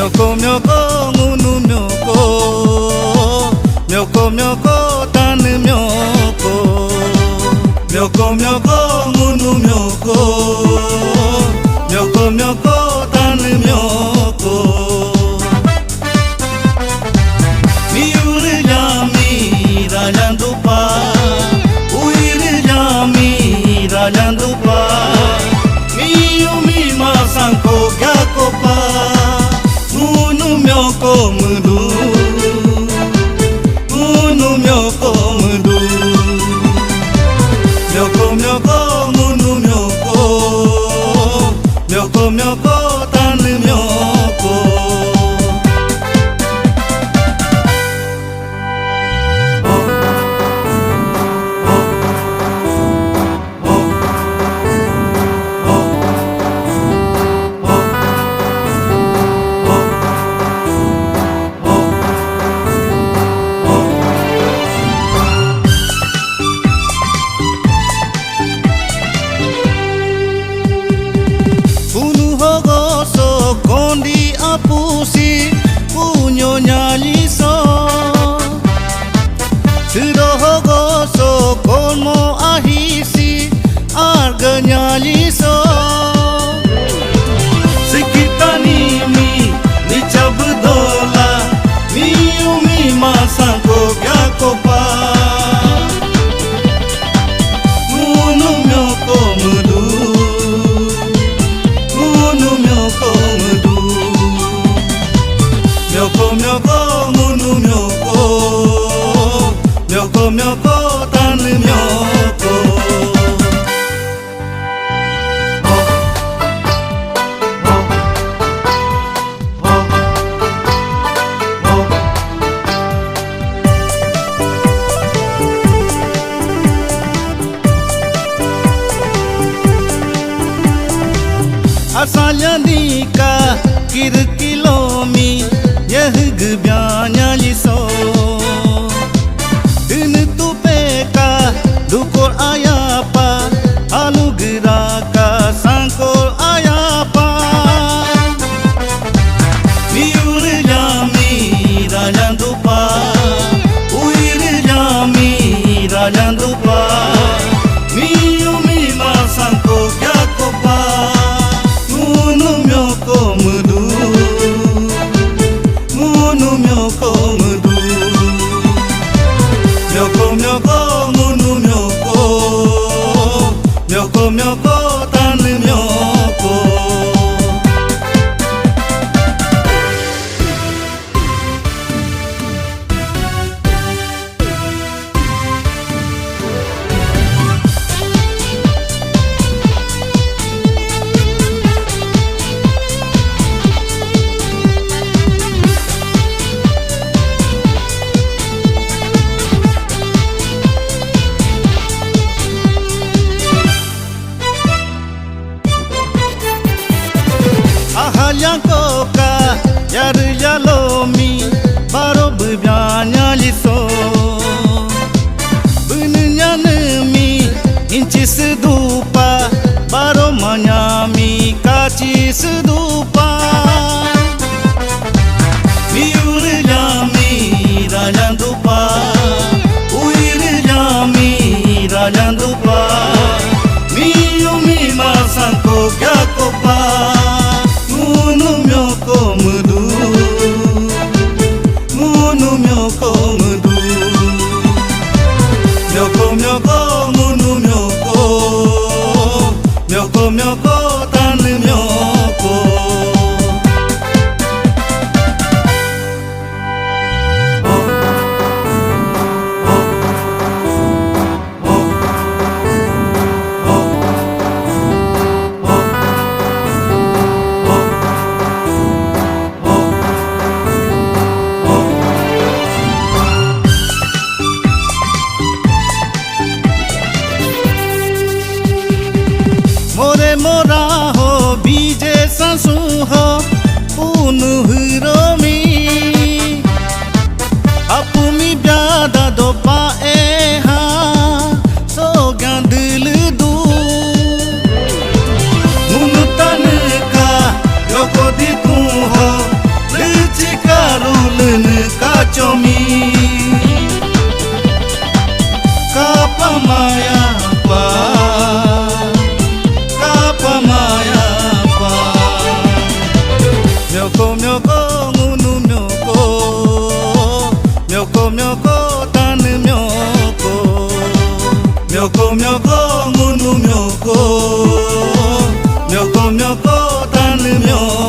Myoko myoko ngunu myoko, myoko myoko tanu myoko, myoko myoko ngunu myoko, myoko myoko tanu myoko. Miure yami rajandupa, uire yami rajandupa, miyumi masanko gyakopa. Myoko mudu, munu myoko mudu, myoko myoko munu myoko, myoko myoko tanu myoko. Kondi apusi punyo nyaliso Siroho so kolmo ahisi arga nyaliso Sikitani mi nichabdola Miyumi masanko gyakopa Munu myoko mudu Myoko myoko munu myoko, myoko myoko tanu myoko. Asalnya nikah kir-kilomi yeh gbyanya liso din tu peka dukor ayapa alu geraka sangkol ayapa miur yami rajandupa uir yami rajandupa miyumi masangko gyakopa munu myoko mudu myoko mudu, myoko myoko munu myoko, myoko myoko tanu myoko. Yang koka yar yalomi baro bbyanya liso bunnya nemi inci sedupa baro manyami kaci sedupa miur yami rajandupa uir yami rajandupa miyumi masanko gyakopa myoko mudu, munu myoko mudu, myoko myoko munu myoko, myoko myoko tanu myoko. Mora ho bije sansu ho punu hiromi apumi byada do pae ha so gandil du munutan ka yoko di tu ho chomi kapamaya pa myoko myoko ngunu myoko myoko myoko tan myoko myoko myoko ngunu myoko myoko myoko tan myoko